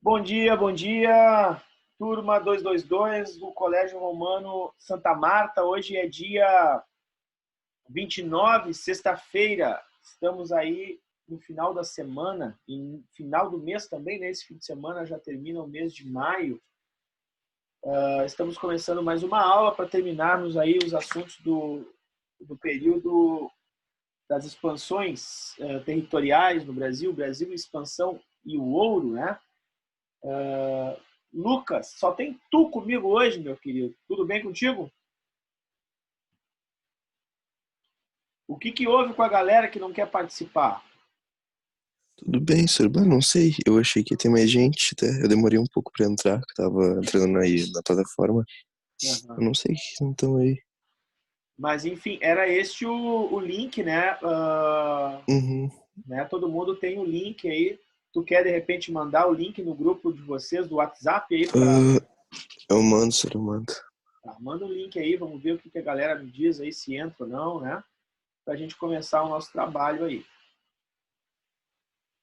Bom dia, turma 222 do Colégio Romano Santa Marta. Hoje é dia 29, sexta-feira. Estamos aí no final da semana e no final do mês também, né? Esse fim de semana já termina o mês de maio. Estamos começando mais uma aula para terminarmos aí os assuntos do período das expansões territoriais no Brasil, Brasil expansão e o ouro, né? Lucas, só tem tu comigo hoje, meu querido. Tudo bem contigo? O que houve com a galera que não quer participar? Tudo bem, Sorban? Não sei. Eu achei que ia ter mais gente, até. Eu demorei um pouco pra entrar, que eu tava entrando aí na plataforma. Uhum. Eu não sei que não estão aí. Mas, enfim, era este o link, né? Uhum. Né? Todo mundo tem o link aí. Tu quer, de repente, mandar o link no grupo de vocês, do WhatsApp aí para... Ah, eu mando, Sor, eu mando. Manda o link aí, vamos ver o que a galera me diz aí, se entra ou não, né? Para a gente começar o nosso trabalho aí.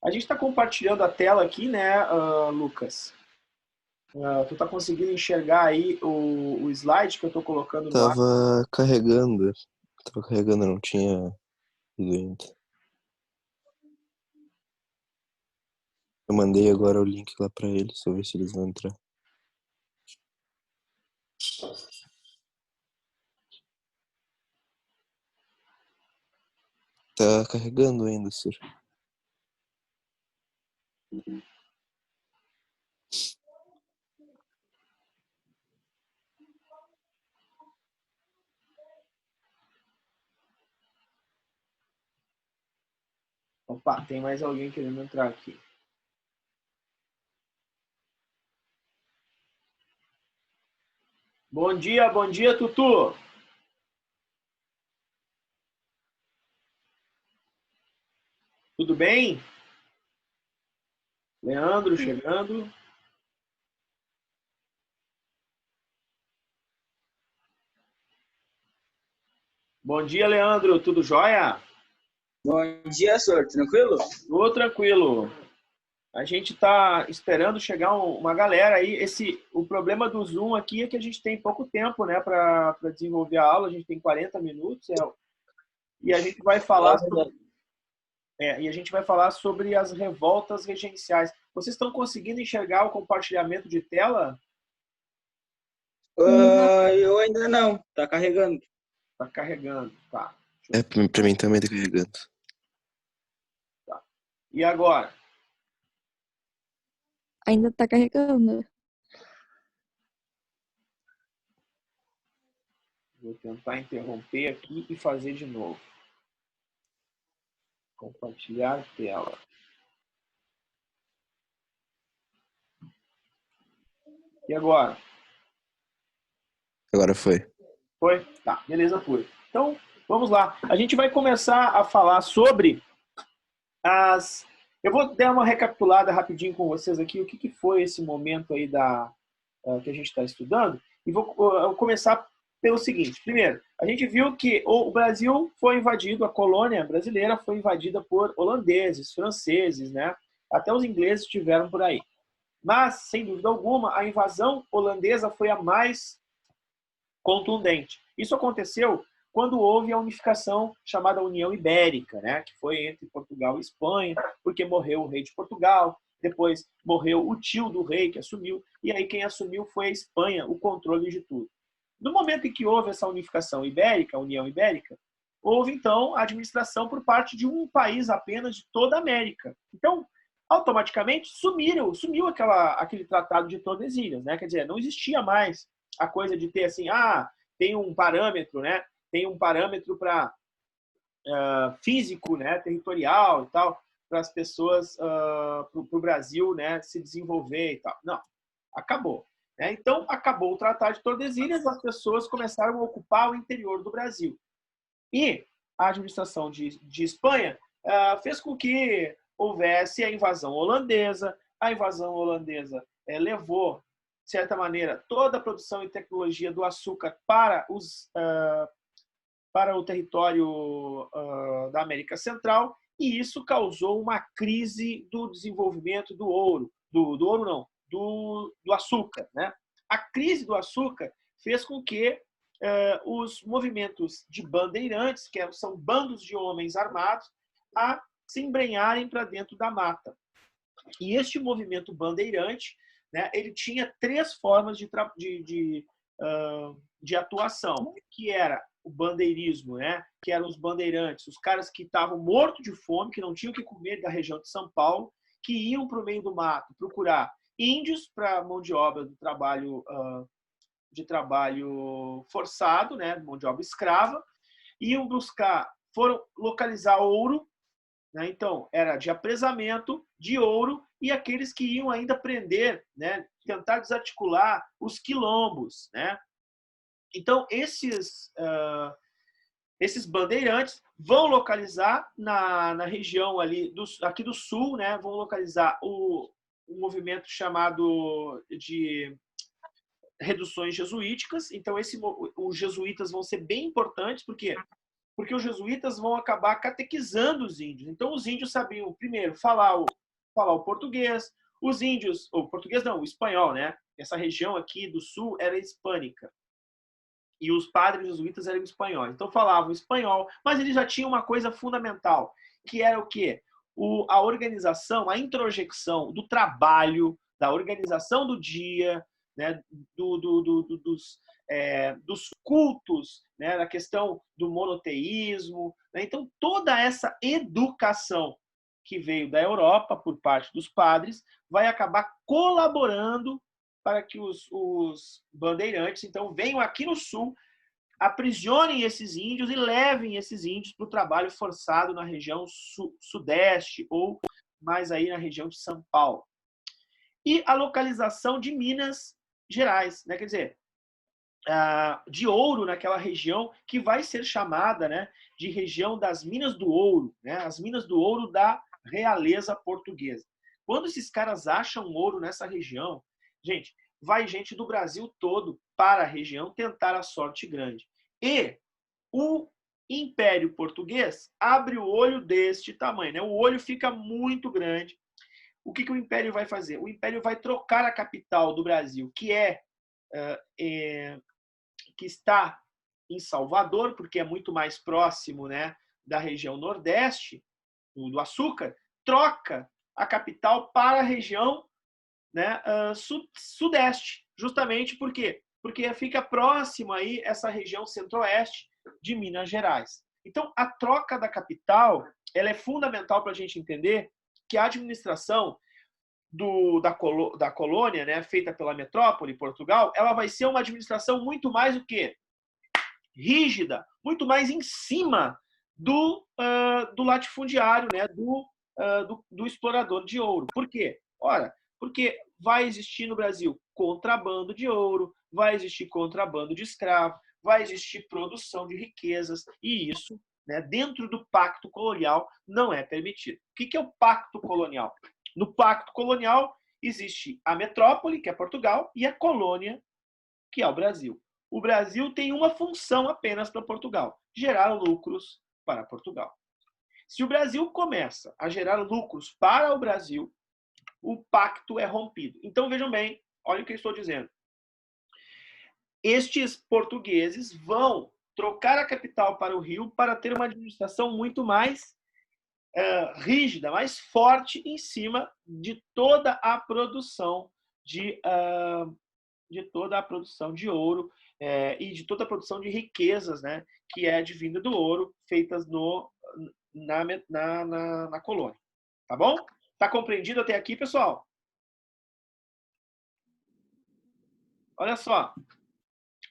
A gente está compartilhando a tela aqui, né, Lucas? Tu tá conseguindo enxergar aí o slide que eu tô colocando no ar? Tava carregando. Tava carregando, não tinha ido ainda. Eu mandei agora o link lá pra eles, vou ver se eles vão entrar. Tá carregando ainda, Sor. Opa, tem mais alguém querendo entrar aqui. Bom dia, Tutu. Tudo bem? Leandro chegando. Bom dia, Leandro. Tudo jóia? Bom dia, senhor. Tranquilo? Tudo tranquilo. A gente está esperando chegar uma galera aí. O problema do Zoom aqui é que a gente tem pouco tempo, né, para desenvolver a aula. A gente tem 40 minutos, e a gente vai É falar sobre, verdade. e a gente vai falar sobre as revoltas regenciais. Vocês estão conseguindo enxergar o compartilhamento de tela? Não. Eu ainda não. Tá carregando. Está carregando, tá. É, pra mim também tá carregando. E agora? Ainda tá carregando. Vou tentar interromper aqui e fazer de novo. Compartilhar tela. E agora? Agora foi. Foi? Tá, beleza, foi. Então, vamos lá. A gente vai começar a falar sobre as... Eu vou dar uma recapitulada rapidinho com vocês aqui, o que foi esse momento aí que a gente está estudando. E vou começar pelo seguinte. Primeiro, a gente viu que o Brasil foi invadido, a colônia brasileira foi invadida por holandeses, franceses, né? Até os ingleses estiveram por aí. Mas, sem dúvida alguma, a invasão holandesa foi a mais contundente. Isso aconteceu quando houve a unificação chamada União Ibérica, né, que foi entre Portugal e Espanha, porque morreu o rei de Portugal, depois morreu o tio do rei que assumiu, e aí quem assumiu foi a Espanha, o controle de tudo. No momento em que houve essa unificação ibérica, a União Ibérica, houve então a administração por parte de um país apenas de toda a América. Então, automaticamente sumiu aquele tratado de Tordesilhas, né? Quer dizer, não existia mais a coisa de ter assim, tem um parâmetro, né? Tem um parâmetro para físico, né? Territorial e tal, para as pessoas, para o Brasil, né? Se desenvolver e tal. Não, acabou. Né? Então, acabou o Tratado de Tordesilhas, as pessoas começaram a ocupar o interior do Brasil. E a administração de Espanha fez com que houvesse a invasão holandesa. A invasão holandesa levou, de certa maneira, toda a produção e tecnologia do açúcar para o território da América Central, e isso causou uma crise do desenvolvimento do ouro. Do ouro não, do açúcar, né? A crise do açúcar fez com que os movimentos de bandeirantes, que são bandos de homens armados, a se embrenharem para dentro da mata. E este movimento bandeirante, né, ele tinha 3 formas de atuação, que era o bandeirismo, né, que eram os bandeirantes, os caras que estavam mortos de fome, que não tinham o que comer da região de São Paulo, que iam para o meio do mato procurar índios para mão de obra do trabalho de trabalho forçado, né, mão de obra escrava, foram localizar ouro, né, então era de apresamento de ouro, e aqueles que iam ainda prender, né, tentar desarticular os quilombos, né. Então esses bandeirantes vão localizar na região ali aqui do sul, né, vão localizar o movimento chamado de reduções jesuíticas. Então os jesuítas vão ser bem importantes, porque os jesuítas vão acabar catequizando os índios. Então os índios sabiam primeiro falar o português, os índios, o português não, o espanhol, né? Essa região aqui do sul era hispânica. E os padres jesuítas eram espanhóis. Então falavam espanhol, mas eles já tinham uma coisa fundamental, que era o quê? A organização, a introjecção do trabalho, da organização do dia, né, dos cultos, né, da questão do monoteísmo. Né? Então, toda essa educação que veio da Europa por parte dos padres vai acabar colaborando para que os bandeirantes, então, venham aqui no sul, aprisionem esses índios e levem esses índios para o trabalho forçado na região sudeste ou mais aí na região de São Paulo. E a localização de Minas Gerais, né? Quer dizer, de ouro naquela região que vai ser chamada, né, de região das Minas do Ouro, né? As Minas do Ouro da realeza portuguesa. Quando esses caras acham ouro nessa região, gente, vai gente do Brasil todo para a região tentar a sorte grande. E o Império Português abre o olho deste tamanho, né? O olho fica muito grande. O que o Império vai fazer? O Império vai trocar a capital do Brasil, que está em Salvador, porque é muito mais próximo, né, da região nordeste, do açúcar, troca a capital para a região, né, sudeste, justamente por quê? Porque fica próximo aí essa região centro-oeste de Minas Gerais. Então, a troca da capital ela é fundamental para a gente entender que a administração da colônia, né, feita pela metrópole, Portugal, ela vai ser uma administração muito mais o quê? Rígida, muito mais em cima do latifundiário, né, do explorador de ouro. Por quê? Ora, porque vai existir no Brasil contrabando de ouro, vai existir contrabando de escravo, vai existir produção de riquezas, e isso, né, dentro do pacto colonial, não é permitido. O que é o pacto colonial? No pacto colonial existe a metrópole, que é Portugal, e a colônia, que é o Brasil. O Brasil tem uma função apenas para Portugal: gerar lucros para Portugal. Se o Brasil começa a gerar lucros para o Brasil, o pacto é rompido. Então, vejam bem, olha o que eu estou dizendo. Estes portugueses vão trocar a capital para o Rio para ter uma administração muito mais rígida, mais forte em cima de toda a produção de ouro e de toda a produção de riquezas, né, que é advinda do ouro, feitas na colônia. Tá bom? Tá compreendido até aqui, pessoal? Olha só,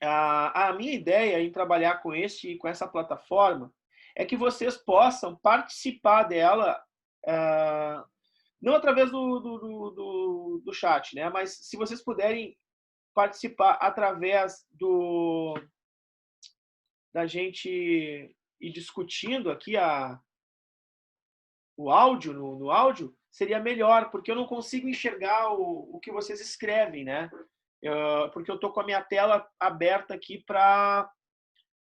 a minha ideia em trabalhar com essa plataforma é que vocês possam participar dela, não através do chat, né? Mas se vocês puderem participar através da gente ir discutindo aqui o áudio, no áudio, seria melhor, porque eu não consigo enxergar o que vocês escrevem, né? Porque eu estou com a minha tela aberta aqui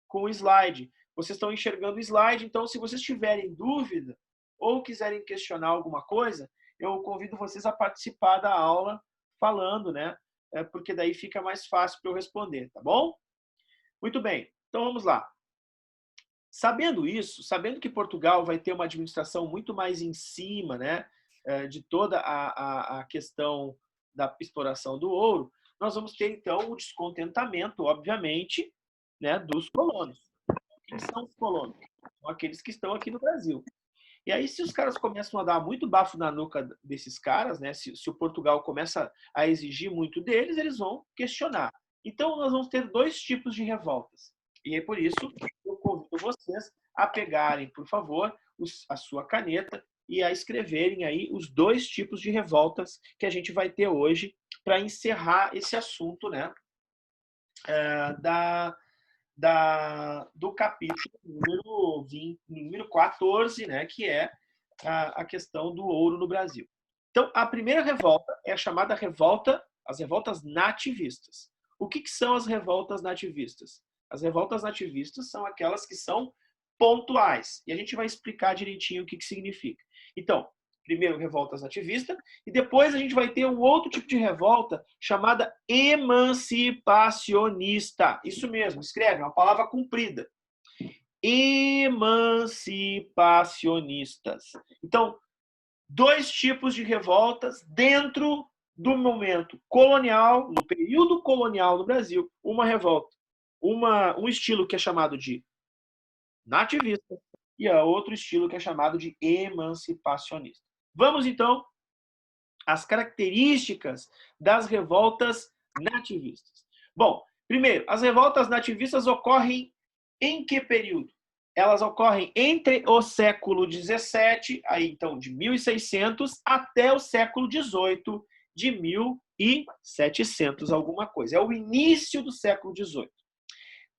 com o slide. Vocês estão enxergando o slide, então se vocês tiverem dúvida, ou quiserem questionar alguma coisa, eu convido vocês a participar da aula falando, né? Porque daí fica mais fácil para eu responder, tá bom? Muito bem, então vamos lá. Sabendo isso, sabendo que Portugal vai ter uma administração muito mais em cima, né, de toda a questão da exploração do ouro, nós vamos ter, então, o descontentamento, obviamente, né, dos colonos. Quem são os colonos? São aqueles que estão aqui no Brasil. E aí, se os caras começam a dar muito bafo na nuca desses caras, né, se o Portugal começa a exigir muito deles, eles vão questionar. Então, nós vamos ter dois tipos de revoltas. E é por isso que eu convido vocês a pegarem, por favor, a sua caneta e a escreverem aí os dois tipos de revoltas que a gente vai ter hoje para encerrar esse assunto, né, do capítulo número 14, né, que é a questão do ouro no Brasil. Então, a primeira revolta é a chamada as revoltas nativistas. O que são as revoltas nativistas? As revoltas nativistas são aquelas que são pontuais. E a gente vai explicar direitinho o que significa. Então, primeiro, revoltas nativistas, e depois a gente vai ter um outro tipo de revolta chamada emancipacionista. Isso mesmo, escreve, é uma palavra comprida. Emancipacionistas. Então, dois tipos de revoltas dentro do momento colonial, no período colonial no Brasil. Uma revolta, um estilo que é chamado de nativista e outro estilo que é chamado de emancipacionista. Vamos, então, às características das revoltas nativistas. Bom, primeiro, as revoltas nativistas ocorrem em que período? Elas ocorrem entre o século XVII, aí então de 1600, até o século XVIII, de 1700 alguma coisa. É o início do século XVIII.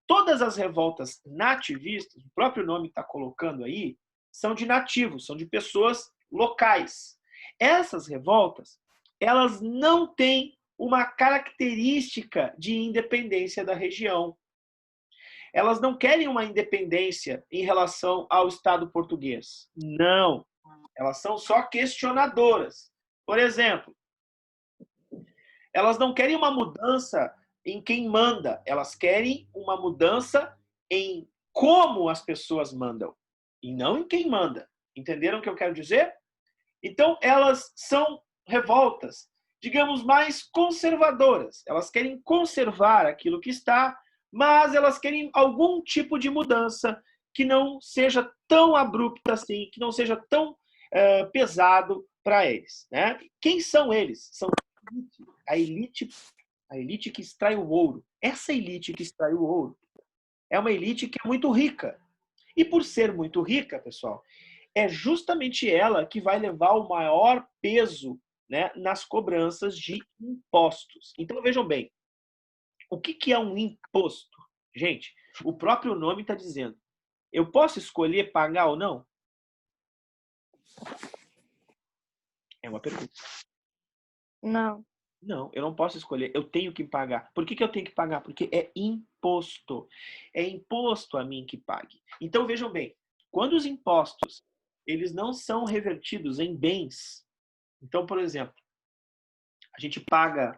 Todas as revoltas nativistas, o próprio nome está colocando aí, são de nativos, são de pessoas locais. Essas revoltas, elas não têm uma característica de independência da região. Elas não querem uma independência em relação ao Estado português. Não. Elas são só questionadoras. Por exemplo, elas não querem uma mudança em quem manda. Elas querem uma mudança em como as pessoas mandam. E não em quem manda. Entenderam o que eu quero dizer? Então, elas são revoltas, digamos, mais conservadoras. Elas querem conservar aquilo que está, mas elas querem algum tipo de mudança que não seja tão abrupta assim, que não seja tão pesado para eles. Né? Quem são eles? São a elite que extrai o ouro. Essa elite que extrai o ouro é uma elite que é muito rica. E por ser muito rica, pessoal, é justamente ela que vai levar o maior peso, né, nas cobranças de impostos. Então, vejam bem, o que é um imposto? Gente, o próprio nome está dizendo. Eu posso escolher pagar ou não? É uma pergunta. Não. Não, eu não posso escolher. Eu tenho que pagar. Por que eu tenho que pagar? Porque é imposto. É imposto a mim que pague. Então, vejam bem, quando os impostos eles não são revertidos em bens. Então, por exemplo, a gente paga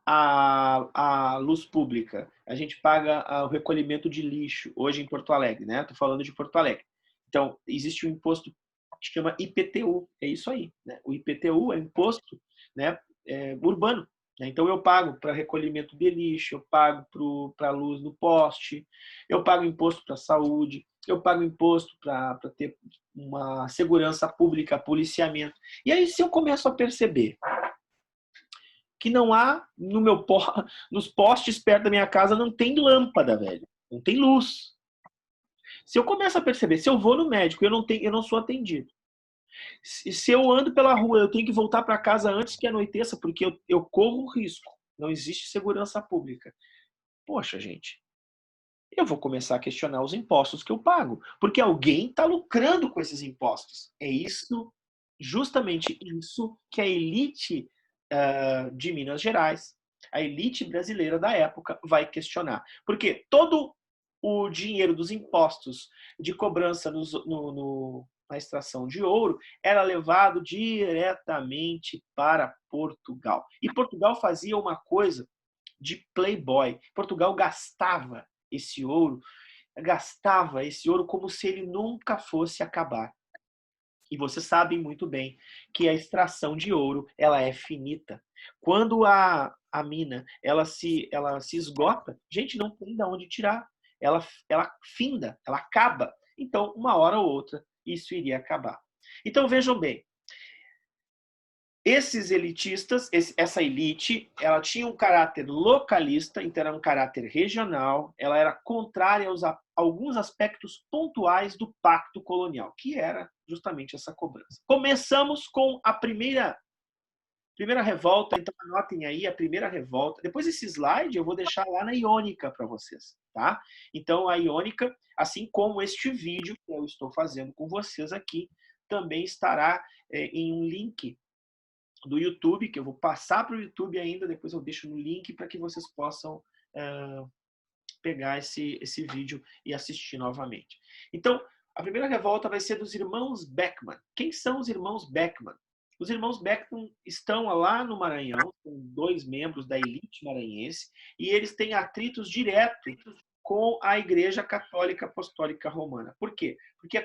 a luz pública, a gente paga o recolhimento de lixo, hoje em Porto Alegre, né? Estou falando de Porto Alegre. Então, existe um imposto que chama IPTU, é isso aí. Né? O IPTU é imposto, né, urbano. Né? Então, eu pago para recolhimento de lixo, eu pago para a luz no poste, eu pago imposto para a saúde, eu pago imposto para ter uma segurança pública, policiamento. E aí, se eu começo a perceber que não há nos postes perto da minha casa não tem lâmpada, velho, não tem luz. Se eu começo a perceber, se eu vou no médico, eu não sou atendido. Se eu ando pela rua, eu tenho que voltar para casa antes que anoiteça, porque eu corro risco. Não existe segurança pública. Poxa, gente, eu vou começar a questionar os impostos que eu pago, porque alguém está lucrando com esses impostos. É isso, justamente isso que a elite de Minas Gerais, a elite brasileira da época, vai questionar. Porque todo o dinheiro dos impostos de cobrança na extração de ouro, era levado diretamente para Portugal. E Portugal fazia uma coisa de playboy. Portugal gastava esse ouro como se ele nunca fosse acabar. E vocês sabem muito bem que a extração de ouro ela é finita. Quando a mina ela se esgota, gente, não tem de onde tirar. Ela finda, ela acaba. Então, uma hora ou outra, isso iria acabar. Então, vejam bem, esses elitistas, essa elite, ela tinha um caráter localista, então era um caráter regional, ela era contrária a alguns aspectos pontuais do pacto colonial, que era justamente essa cobrança. Começamos com a primeira revolta, então anotem aí a primeira revolta. Depois esse slide eu vou deixar lá na Iônica para vocês, tá? Então a Iônica, assim como este vídeo que eu estou fazendo com vocês aqui, também estará em um link do YouTube, que eu vou passar para o YouTube ainda, depois eu deixo no link para que vocês possam pegar esse vídeo e assistir novamente. Então, a primeira revolta vai ser dos irmãos Beckman. Quem são os irmãos Beckman? Os irmãos Beckman estão lá no Maranhão, são 2 membros da elite maranhense, e eles têm atritos diretos com a Igreja Católica Apostólica Romana. Por quê? Porque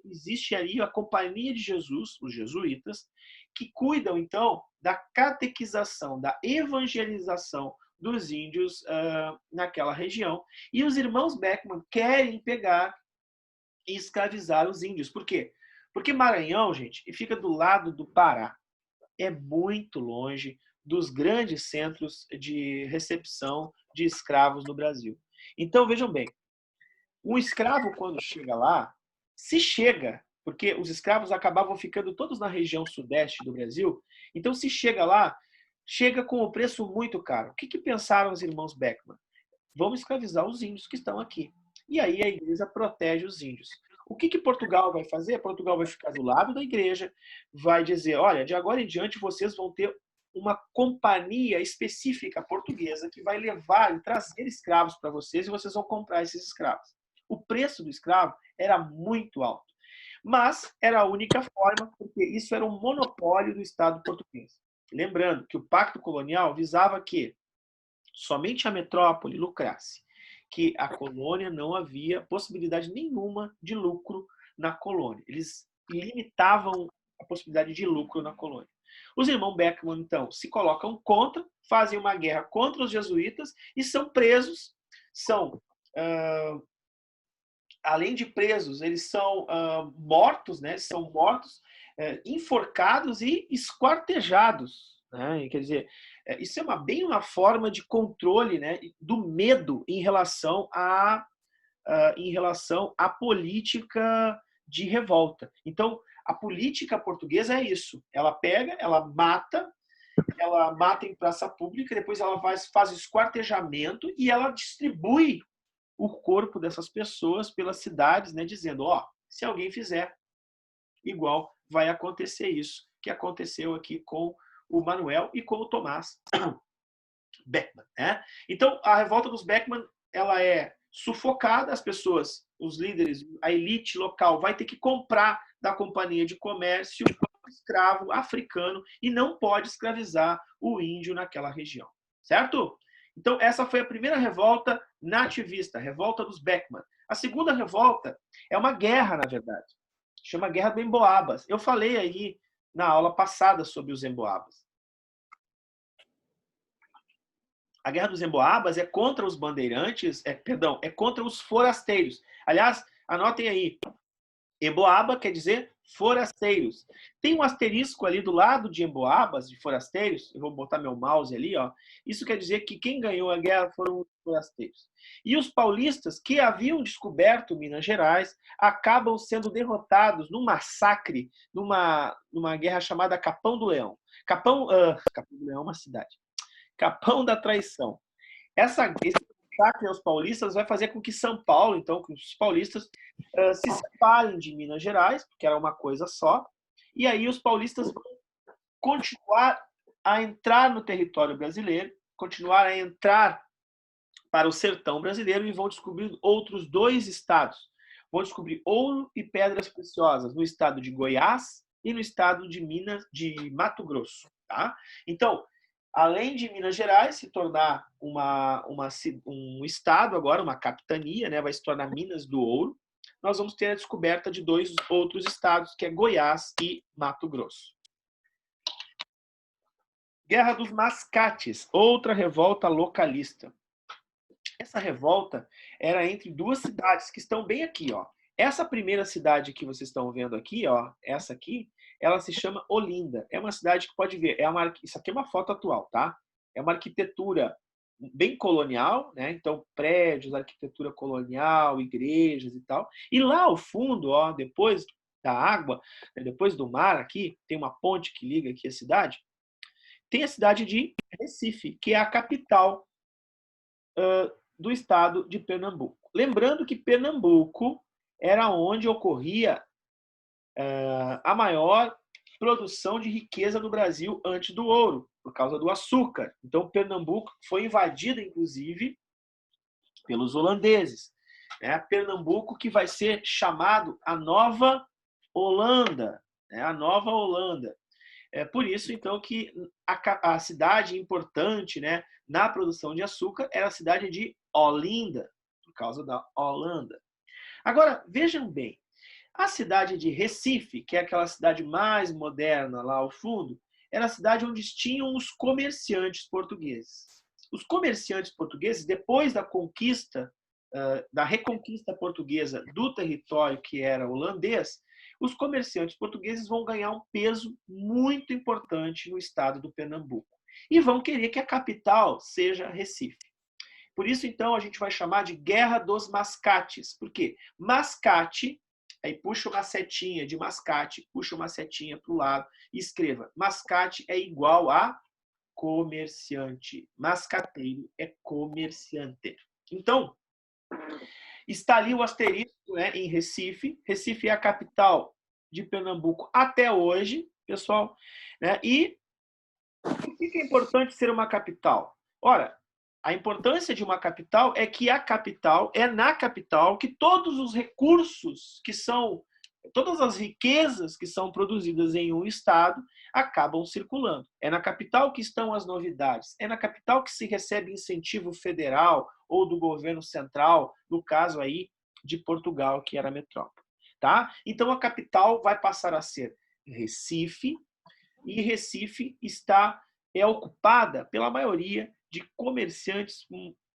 existe ali a Companhia de Jesus, os jesuítas, que cuidam, então, da catequização, da evangelização dos índios naquela região. E os irmãos Beckman querem pegar e escravizar os índios. Por quê? Porque Maranhão, gente, fica do lado do Pará. É muito longe dos grandes centros de recepção de escravos no Brasil. Então, vejam bem, um escravo, quando chega lá, se chega, porque os escravos acabavam ficando todos na região sudeste do Brasil, então se chega lá, chega com o preço muito caro. O que pensaram os irmãos Beckman? Vamos escravizar os índios que estão aqui. E aí a igreja protege os índios. O que Portugal vai fazer? Portugal vai ficar do lado da igreja, vai dizer, olha, de agora em diante vocês vão ter uma companhia específica portuguesa que vai levar e trazer escravos para vocês e vocês vão comprar esses escravos. O preço do escravo era muito alto, mas era a única forma, porque isso era um monopólio do Estado português. Lembrando que o Pacto Colonial visava que somente a metrópole lucrasse, que a colônia não havia possibilidade nenhuma de lucro na colônia. Eles limitavam a possibilidade de lucro na colônia. Os irmãos Beckman, então, se colocam contra, fazem uma guerra contra os jesuítas e são presos. Além de presos, eles são mortos, né? São mortos, enforcados e esquartejados. Né? Quer dizer, isso é bem uma forma de controle, né, do medo em relação à política de revolta. Então, a política portuguesa é isso. Ela pega, ela mata em praça pública, depois ela faz esquartejamento e ela distribui o corpo dessas pessoas pelas cidades, né, dizendo, se alguém fizer igual, vai acontecer isso que aconteceu aqui com o Manuel e com o Tomás Beckman. Né? Então, a revolta dos Beckman ela é sufocada, as pessoas, os líderes, a elite local vai ter que comprar da companhia de comércio escravo africano e não pode escravizar o índio naquela região. Certo? Então, essa foi a primeira revolta nativista, a revolta dos Beckman. A segunda revolta é uma guerra, na verdade. Chama Guerra do Emboabas. Eu falei aí na aula passada sobre os Emboabas. A Guerra dos Emboabas é contra os bandeirantes, é contra os forasteiros. Aliás, anotem aí, Emboaba quer dizer forasteiros. Tem um asterisco ali do lado de Emboabas, de forasteiros, eu vou botar meu mouse ali, ó. Isso quer dizer que quem ganhou a guerra foram os forasteiros. E os paulistas, que haviam descoberto Minas Gerais, acabam sendo derrotados num massacre, numa guerra chamada Capão do Leão. Capão do Leão é uma cidade. Capão da Traição. Esse ataque aos paulistas vai fazer com que São Paulo, então, que os paulistas se separem de Minas Gerais, porque era uma coisa só, e aí os paulistas vão continuar a entrar no território brasileiro, continuar a entrar para o sertão brasileiro e vão descobrir outros 2 estados. vão descobrir ouro e pedras preciosas no estado de Goiás e no estado de Mato Grosso. Tá? Então, além de Minas Gerais se tornar um estado agora, uma capitania, né? Vai se tornar Minas do Ouro, nós vamos ter a descoberta de 2 outros estados, que é Goiás e Mato Grosso. Guerra dos Mascates, outra revolta localista. Essa revolta era entre 2 cidades que estão bem aqui, ó. Essa primeira cidade que vocês estão vendo aqui, ó, essa aqui, ela se chama Olinda. É uma cidade que pode ver, isso aqui é uma foto atual, tá? É uma arquitetura bem colonial, né? Então, prédios, arquitetura colonial, igrejas e tal. E lá ao fundo, ó, depois da água, depois do mar aqui, tem uma ponte que liga aqui a cidade, tem a cidade de Recife, que é a capital do estado de Pernambuco. Lembrando que Pernambuco era onde ocorria a maior produção de riqueza do Brasil antes do ouro, por causa do açúcar. Então, Pernambuco foi invadida, inclusive, pelos holandeses. Pernambuco que vai ser chamado a Nova Holanda. A Nova Holanda. É por isso, então, que a cidade importante, né, na produção de açúcar era a cidade de Olinda, por causa da Holanda. Agora, vejam bem, a cidade de Recife, que é aquela cidade mais moderna lá ao fundo, era a cidade onde tinham os comerciantes portugueses. Os comerciantes portugueses, depois da conquista, da reconquista portuguesa do território que era holandês, os comerciantes portugueses vão ganhar um peso muito importante no estado do Pernambuco. E vão querer que a capital seja Recife. Por isso, então, a gente vai chamar de Guerra dos Mascates. Por quê? Mascate, aí puxa uma setinha de mascate, puxa uma setinha para o lado e escreva. Mascate é igual a comerciante. Mascateiro é comerciante. Então, está ali o asterisco, né, em Recife. Recife é a capital de Pernambuco até hoje, pessoal. Né? E por que é importante ser uma capital? Ora, a importância de uma capital é que a capital é na capital que todos os recursos que são, todas as riquezas que são produzidas em um estado acabam circulando. É na capital que estão as novidades. É na capital que se recebe incentivo federal ou do governo central, no caso aí de Portugal, que era a metrópole. Tá? Então a capital vai passar a ser Recife, e Recife é ocupada pela maioria de comerciantes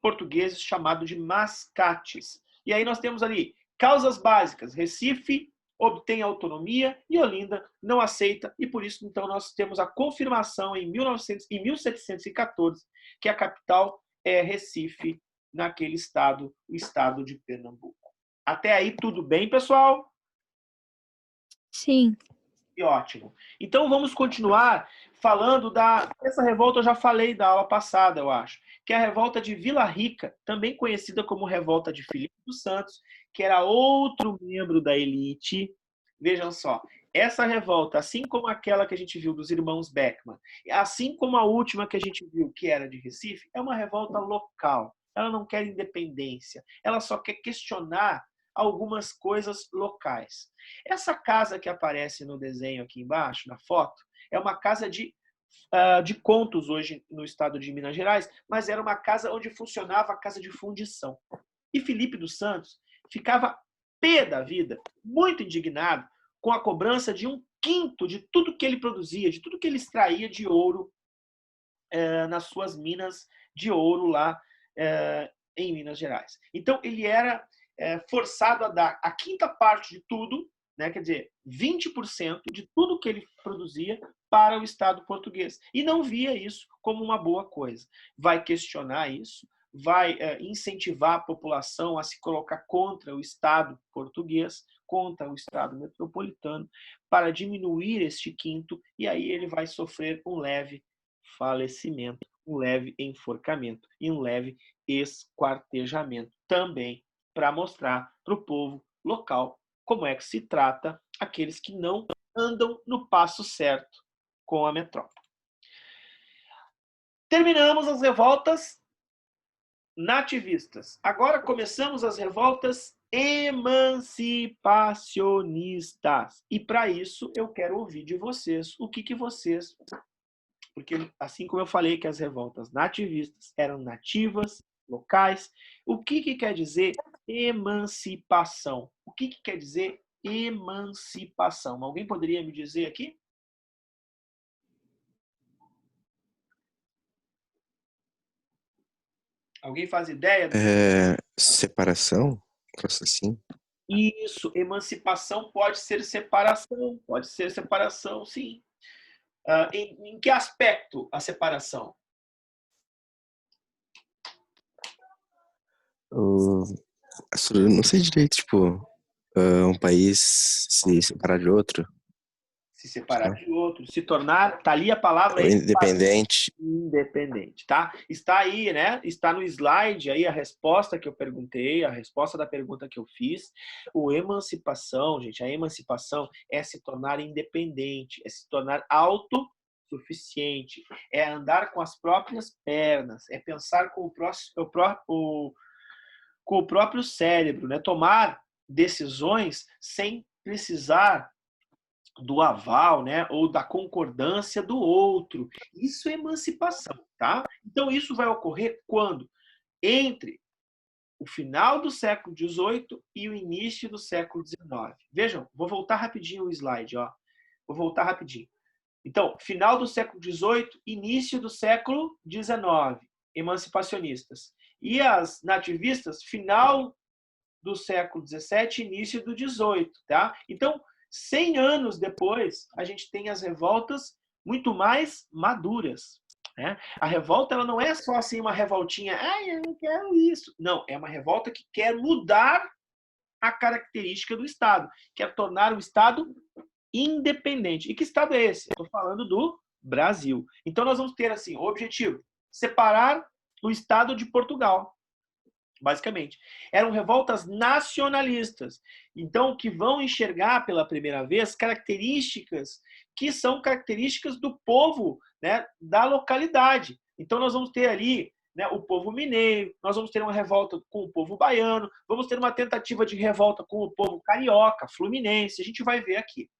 portugueses chamados de mascates. E aí nós temos ali causas básicas. Recife obtém autonomia e Olinda não aceita, e por isso então nós temos a confirmação em 1714 que a capital é Recife, naquele estado, o estado de Pernambuco. Até aí tudo bem, pessoal? Sim. E ótimo. Então vamos continuar falando essa revolta eu já falei da aula passada, eu acho, que é a revolta de Vila Rica, também conhecida como revolta de Filipe dos Santos, que era outro membro da elite. Vejam só, essa revolta, assim como aquela que a gente viu dos irmãos Beckman, assim como a última que a gente viu, que era de Recife, é uma revolta local. Ela não quer independência, ela só quer questionar algumas coisas locais. Essa casa que aparece no desenho aqui embaixo, na foto, é uma casa de contos hoje no estado de Minas Gerais, mas era uma casa onde funcionava a casa de fundição. E Filipe dos Santos ficava pé da vida, muito indignado com a cobrança de 1/5 de tudo que ele produzia, de tudo que ele extraía de ouro nas suas minas de ouro lá em Minas Gerais. Então, ele era forçado a dar a 1/5 parte de tudo, né, quer dizer, 20% de tudo que ele produzia para o Estado português. E não via isso como uma boa coisa. Vai questionar isso, vai incentivar a população a se colocar contra o Estado português, contra o Estado metropolitano, para diminuir este 1/5, e aí ele vai sofrer um leve falecimento, um leve enforcamento e um leve esquartejamento também, para mostrar para o povo local como é que se trata aqueles que não andam no passo certo com a metrópole. Terminamos as revoltas nativistas. Agora começamos as revoltas emancipacionistas. E para isso eu quero ouvir de vocês o que vocês... Porque assim como eu falei que as revoltas nativistas eram nativas, locais, o que quer dizer emancipação? O que quer dizer emancipação? Alguém poderia me dizer aqui? Alguém faz ideia? Separação? Troço assim? Isso, emancipação pode ser separação, sim. Em que aspecto a separação? Eu não sei direito, tipo, um país se separar de outro, Se separar de outro, se tornar, tá ali a palavra ou independente. independente, tá? Está aí, né? Está no slide aí a resposta que eu perguntei, a resposta da pergunta que eu fiz. O emancipação, gente, a emancipação é se tornar independente, é se tornar autossuficiente, é andar com as próprias pernas, é pensar com o próprio cérebro, né? Tomar decisões sem precisar do aval, né, ou da concordância do outro. Isso é emancipação, tá? Então isso vai ocorrer quando? Entre o final do século XVIII e o início do século XIX. Vejam, vou voltar rapidinho o slide, ó. Vou voltar rapidinho. Então, final do século XVIII, início do século XIX, emancipacionistas. E as nativistas, final do século XVII, início do XVIII, tá? Então, 100 anos depois, a gente tem as revoltas muito mais maduras. Né? A revolta ela não é só assim uma revoltinha, eu não quero isso. Não, é uma revolta que quer mudar a característica do Estado, quer tornar o Estado independente. E que Estado é esse? Estou falando do Brasil. Então nós vamos ter assim, o objetivo, separar o Estado de Portugal. Basicamente. Eram revoltas nacionalistas. Então, que vão enxergar pela primeira vez características que são características do povo, né, da localidade. Então, nós vamos ter ali, né, o povo mineiro, nós vamos ter uma revolta com o povo baiano, vamos ter uma tentativa de revolta com o povo carioca, fluminense, a gente vai ver aqui.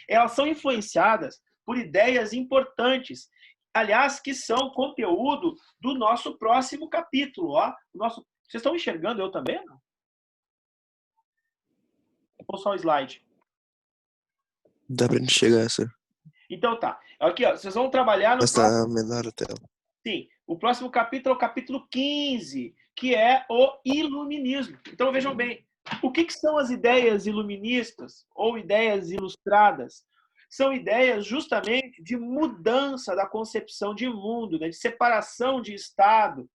Elas são influenciadas por ideias importantes, aliás, que são conteúdo do nosso próximo capítulo. Ó. Vocês estão enxergando eu também? Não? Ou só o slide? Dá pra gente chegar essa. Então tá. Aqui, ó, vocês vão trabalhar no Mas tá menor a tela. Sim. O próximo capítulo é o capítulo 15, que é o iluminismo. Então vejam bem, o que são as ideias iluministas ou ideias ilustradas? São ideias justamente de mudança da concepção de mundo, né? De separação de Estado,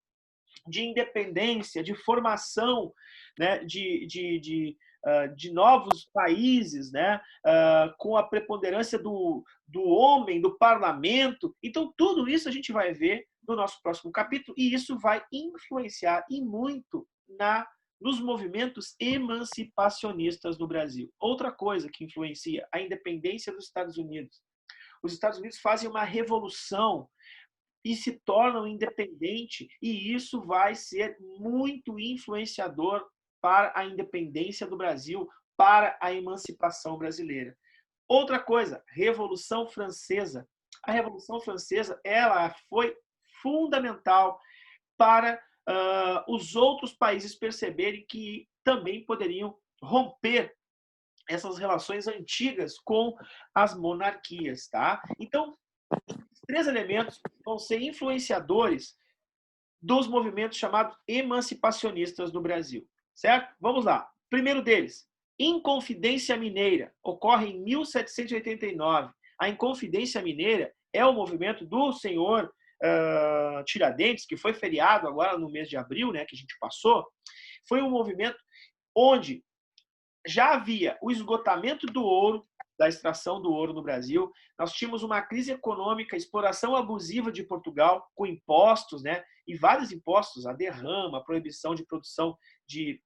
de independência, de formação, né? de novos países, né? Com a preponderância do homem, do parlamento. Então, tudo isso a gente vai ver no nosso próximo capítulo, e isso vai influenciar e muito nos movimentos emancipacionistas no Brasil. Outra coisa que influencia a independência dos Estados Unidos. Os Estados Unidos fazem uma revolução e se tornam independentes, e isso vai ser muito influenciador para a independência do Brasil, para a emancipação brasileira. Outra coisa, Revolução Francesa. A Revolução Francesa ela foi fundamental para os outros países perceberem que também poderiam romper essas relações antigas com as monarquias, tá? Então, os 3 elementos vão ser influenciadores dos movimentos chamados emancipacionistas no Brasil, certo? Vamos lá. Primeiro deles, Inconfidência Mineira, ocorre em 1789. A Inconfidência Mineira é o movimento do senhor Tiradentes, que foi feriado agora no mês de abril, né, que a gente passou. Foi um movimento onde já havia o esgotamento do ouro, da extração do ouro no Brasil. Nós tínhamos uma crise econômica, exploração abusiva de Portugal, com impostos, né? E vários impostos, a derrama, a proibição de produção de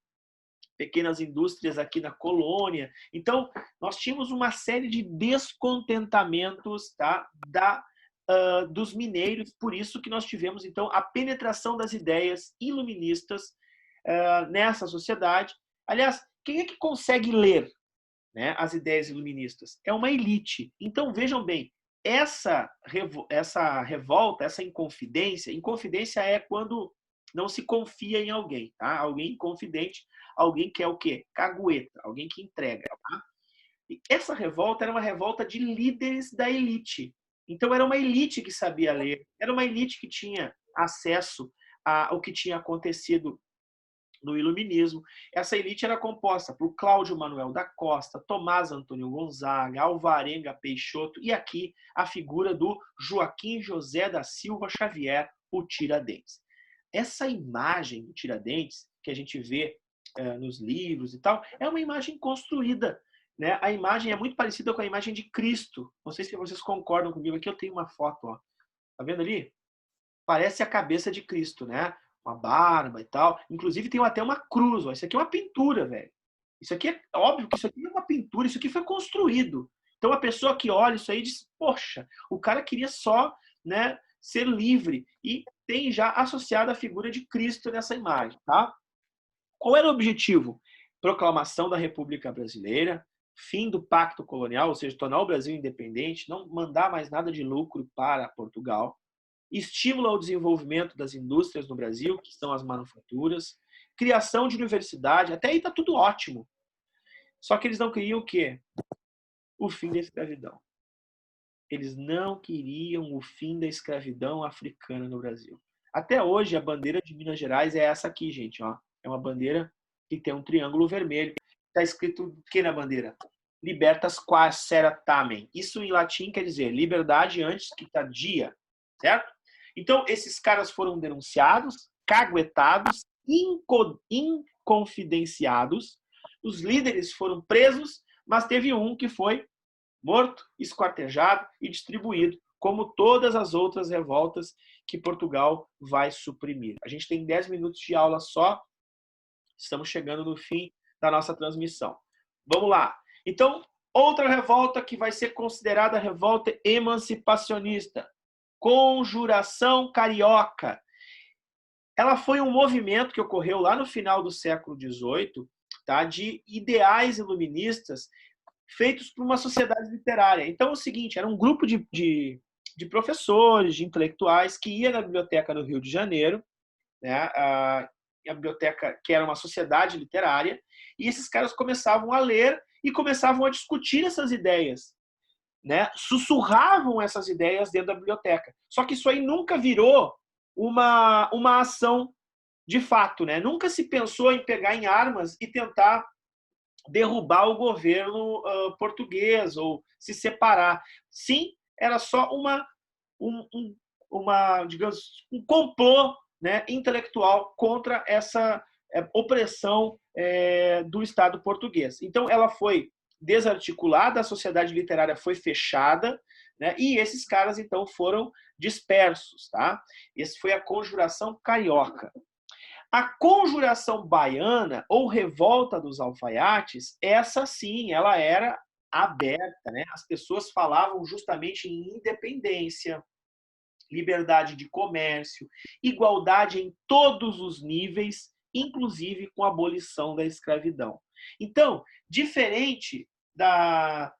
pequenas indústrias aqui na colônia. Então, nós tínhamos uma série de descontentamentos, tá? Dos mineiros, por isso que nós tivemos, então, a penetração das ideias iluministas nessa sociedade. Aliás, quem é que consegue ler, né, as ideias iluministas? É uma elite. Então, vejam bem, essa revolta, essa inconfidência é quando não se confia em alguém, tá? Alguém inconfidente, alguém que é o quê? Cagueta, alguém que entrega, tá? E essa revolta era uma revolta de líderes da elite. Então, era uma elite que sabia ler, era uma elite que tinha acesso ao que tinha acontecido no iluminismo. Essa elite era composta por Cláudio Manuel da Costa, Tomás Antônio Gonzaga, Alvarenga Peixoto e aqui a figura do Joaquim José da Silva Xavier, o Tiradentes. Essa imagem do Tiradentes, que a gente vê nos livros e tal, é uma imagem construída, né? A imagem é muito parecida com a imagem de Cristo. Não sei se vocês concordam comigo. Aqui eu tenho uma foto, ó. Tá vendo ali? Parece a cabeça de Cristo, né? Uma barba e tal. Inclusive tem até uma cruz. Ó. Isso aqui é uma pintura, velho. Isso aqui é óbvio que isso aqui é uma pintura. Isso aqui foi construído. Então a pessoa que olha isso aí diz, poxa, o cara queria só, né, ser livre. E tem já associado a figura de Cristo nessa imagem, tá? Qual era o objetivo? Proclamação da República Brasileira, fim do pacto colonial, ou seja, tornar o Brasil independente, não mandar mais nada de lucro para Portugal, estímulo ao desenvolvimento das indústrias no Brasil, que são as manufaturas, criação de universidade, até aí está tudo ótimo. Só que eles não queriam o quê? O fim da escravidão. Eles não queriam o fim da escravidão africana no Brasil. Até hoje, a bandeira de Minas Gerais é essa aqui, gente. Ó. É uma bandeira que tem um triângulo vermelho. Está escrito o que na bandeira? Libertas quas sera tamen. Isso em latim quer dizer liberdade antes que tardia. Certo? Então, esses caras foram denunciados, caguetados, inconfidenciados. Os líderes foram presos, mas teve um que foi morto, esquartejado e distribuído, como todas as outras revoltas que Portugal vai suprimir. A gente tem 10 minutos de aula só, estamos chegando no fim da nossa transmissão. Vamos lá. Então, outra revolta que vai ser considerada revolta emancipacionista, Conjuração Carioca. Ela foi um movimento que ocorreu lá no final do século XVIII, tá, de ideais iluministas feitos por uma sociedade literária. Então, é o seguinte, era um grupo de professores, de intelectuais, que ia na biblioteca no Rio de Janeiro, né, a biblioteca que era uma sociedade literária, e esses caras começavam a ler e começavam a discutir essas ideias, né? Sussurravam essas ideias dentro da biblioteca. Só que isso aí nunca virou uma ação de fato, né? Nunca se pensou em pegar em armas e tentar derrubar o governo português ou se separar. Sim, era só digamos, um complô, né, intelectual contra essa opressão do Estado português. Então, ela foi desarticulada, a sociedade literária foi fechada, né, e esses caras, então, foram dispersos. Tá? Essa foi a Conjuração Carioca. A Conjuração Baiana, ou Revolta dos Alfaiates, essa sim, ela era aberta, né? As pessoas falavam justamente em independência, liberdade de comércio, igualdade em todos os níveis, inclusive com a abolição da escravidão. Então, diferente da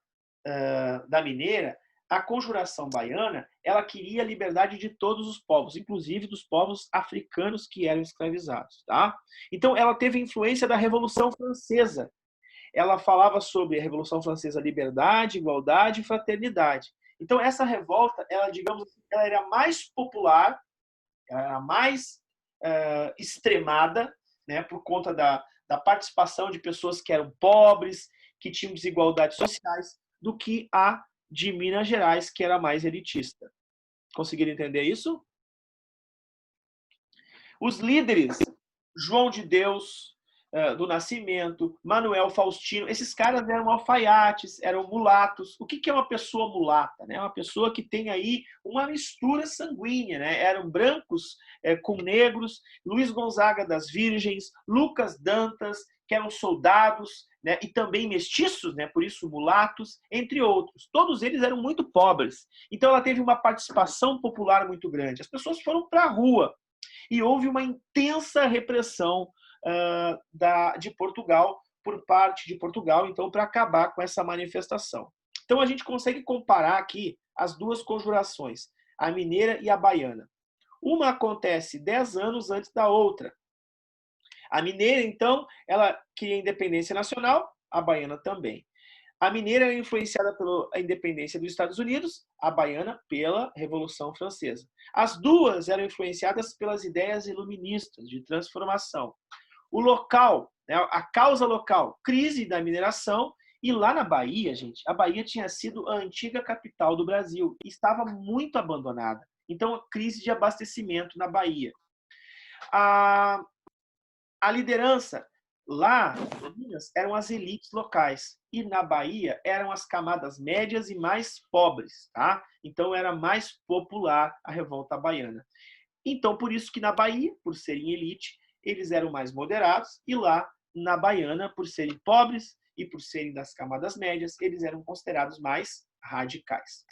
mineira, a Conjuração Baiana, ela queria a liberdade de todos os povos, inclusive dos povos africanos que eram escravizados. Tá? Então, ela teve influência da Revolução Francesa. Ela falava sobre a Revolução Francesa, liberdade, igualdade e fraternidade. Então, essa revolta, ela, digamos, ela era mais popular, ela era mais extremada, né, por conta da participação de pessoas que eram pobres, que tinham desigualdades sociais, do que a de Minas Gerais, que era mais elitista. Conseguiram entender isso? Os líderes, João de Deus do Nascimento, Manuel Faustino, esses caras eram alfaiates, eram mulatos. O que é uma pessoa mulata? Né? Uma pessoa que tem aí uma mistura sanguínea. Né? Eram brancos com negros, Luiz Gonzaga das Virgens, Lucas Dantas, que eram soldados, né? E também mestiços, né? Por isso mulatos, entre outros. Todos eles eram muito pobres. Então ela teve uma participação popular muito grande. As pessoas foram para a rua e houve uma intensa repressão de Portugal por parte de Portugal, então, para acabar com essa manifestação. Então, a gente consegue comparar aqui as duas conjurações, a mineira e a baiana. Uma acontece 10 anos antes da outra. A mineira, então, ela cria a independência nacional, a baiana também. A mineira é influenciada pela independência dos Estados Unidos, a baiana pela Revolução Francesa. As duas eram influenciadas pelas ideias iluministas de transformação. O local, né, a causa local, crise da mineração, e lá na Bahia, gente, a Bahia tinha sido a antiga capital do Brasil e estava muito abandonada. Então, crise de abastecimento na Bahia. A liderança lá em Minas eram as elites locais e na Bahia eram as camadas médias e mais pobres, tá? Então era mais popular a revolta baiana. Então por isso que na Bahia, por serem elite, eles eram mais moderados e lá na Baiana, por serem pobres e por serem das camadas médias, eles eram considerados mais radicais.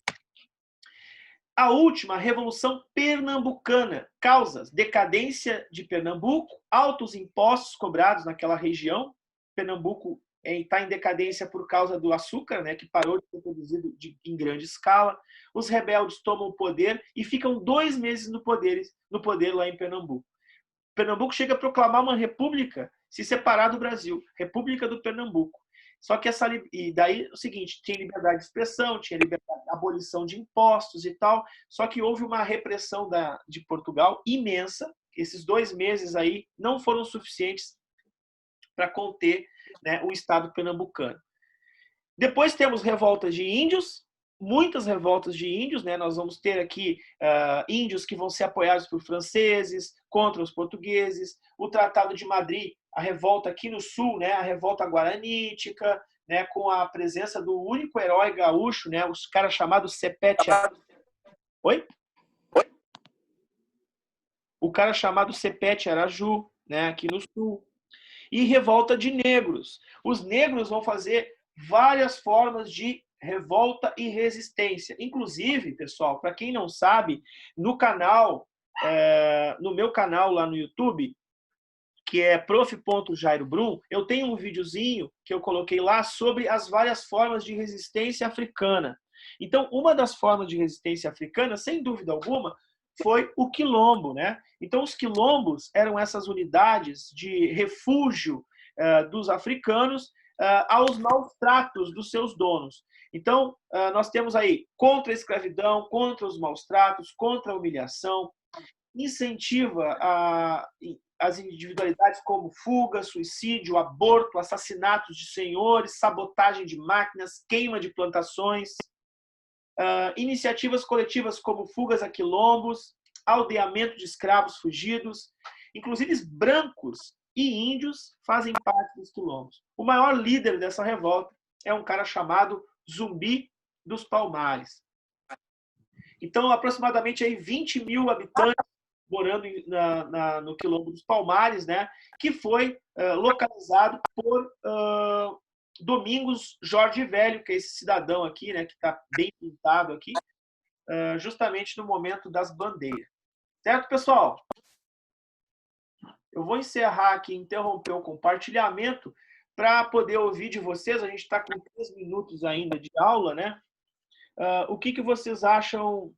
A última, Revolução Pernambucana. Causas: decadência de Pernambuco, altos impostos cobrados naquela região. Pernambuco está em decadência por causa do açúcar, né, que parou de ser produzido em grande escala. Os rebeldes tomam o poder e ficam 2 meses no poder lá em Pernambuco. Pernambuco chega a proclamar uma república, se separar do Brasil, República do Pernambuco. Só que e daí é o seguinte, tinha liberdade de expressão, tinha liberdade, abolição de impostos e tal, só que houve uma repressão de Portugal imensa. Esses 2 meses aí não foram suficientes para conter, né, o Estado pernambucano. Depois temos revoltas de índios, muitas revoltas de índios, né? Nós vamos ter aqui índios que vão ser apoiados por franceses, contra os portugueses, o Tratado de Madrid, a revolta aqui no sul, né? A revolta guaranítica, né? Com a presença do único herói gaúcho, né? Os caras chamados Sepete. Oi? O cara chamado Sepete Araju, né? Aqui no sul. E revolta de negros. Os negros vão fazer várias formas de revolta e resistência. Inclusive, pessoal, para quem não sabe, no meu canal lá no YouTube, que é prof.jairobrum, eu tenho um videozinho que eu coloquei lá sobre as várias formas de resistência africana. Então, uma das formas de resistência africana, sem dúvida alguma, foi o quilombo, né? Então, os quilombos eram essas unidades de refúgio dos africanos aos maus tratos dos seus donos. Então, nós temos aí contra a escravidão, contra os maus tratos, contra a humilhação, incentiva as individualidades como fuga, suicídio, aborto, assassinatos de senhores, sabotagem de máquinas, queima de plantações, iniciativas coletivas como fugas a quilombos, aldeamento de escravos fugidos, inclusive brancos e índios fazem parte dos quilombos. O maior líder dessa revolta é um cara chamado Zumbi dos Palmares. Então, aproximadamente aí 20 mil habitantes morando no quilombo dos Palmares, né, que foi localizado por Domingos Jorge Velho, que é esse cidadão aqui, né, que está bem pintado aqui, justamente no momento das bandeiras. Certo, pessoal? Eu vou encerrar aqui, interromper o compartilhamento para poder ouvir de vocês. A gente está com 3 minutos ainda de aula, né? O que vocês acham?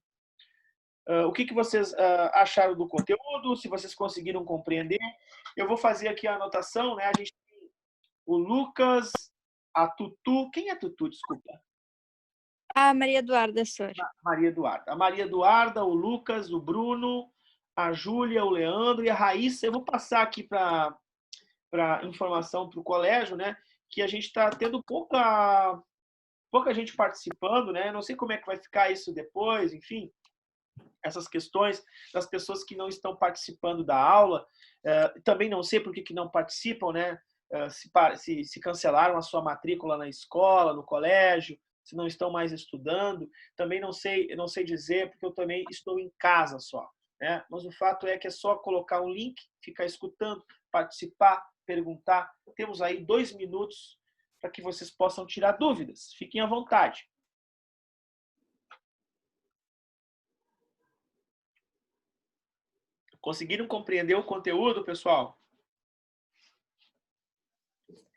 O que vocês acharam do conteúdo? Se vocês conseguiram compreender? Eu vou fazer aqui a anotação, né? A gente tem o Lucas, a Tutu. Quem é Tutu? Desculpa. A Maria Eduarda Sor. Maria Eduarda. A Maria Eduarda, o Lucas, o Bruno, a Júlia, o Leandro e a Raíssa. Eu vou passar aqui para informação para o colégio, né? Que a gente está tendo pouca gente participando, né? Não sei como é que vai ficar isso depois, enfim. Essas questões das pessoas que não estão participando da aula. Também não sei por que não participam, né? Se cancelaram a sua matrícula na escola, no colégio, se não estão mais estudando. Também não sei dizer, porque eu também estou em casa só, né? Mas o fato é que é só colocar um link, ficar escutando, participar, perguntar. Temos aí 2 minutos para que vocês possam tirar dúvidas. Fiquem à vontade. Conseguiram compreender o conteúdo, pessoal?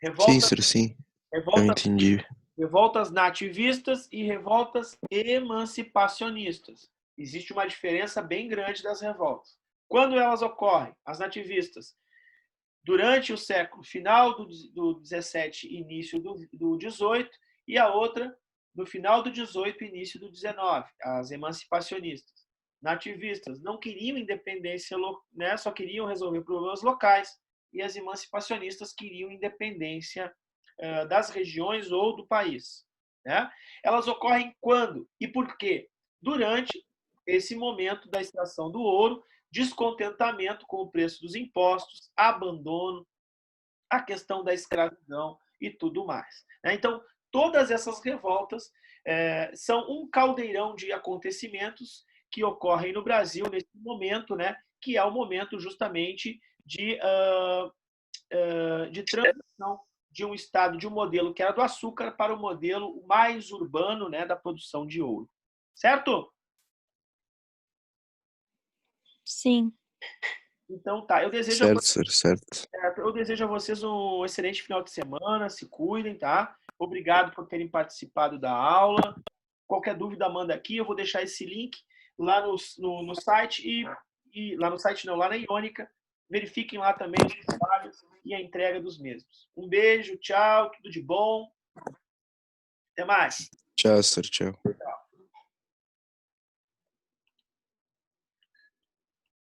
Sim, senhor, sim. Eu revoltas, entendi. revoltas nativistas e revoltas emancipacionistas. Existe uma diferença bem grande das revoltas. Quando elas ocorrem, as nativistas, durante o século final do 17 início do 18, e a outra no final do 18 início do 19, as emancipacionistas. Nativistas não queriam independência, né, só queriam resolver problemas locais, e as emancipacionistas queriam independência das regiões ou do país. Né? Elas ocorrem quando e por quê? Durante esse momento da extração do ouro, descontentamento com o preço dos impostos, abandono, a questão da escravidão e tudo mais. Então, todas essas revoltas são um caldeirão de acontecimentos que ocorrem no Brasil nesse momento, né, que é o momento justamente de transição de um estado, de um modelo que era do açúcar para o modelo mais urbano, né, da produção de ouro. Certo? Sim. Então tá, eu desejo Certo, senhor, certo. a vocês um excelente final de semana, se cuidem, tá? Obrigado por terem participado da aula. Qualquer dúvida, manda aqui, eu vou deixar esse link lá no site e lá no site não, lá na Iônica. Verifiquem lá também os trabalhos e a entrega dos mesmos. Um beijo, tchau, tudo de bom. Até mais. Tchau, senhor, tchau.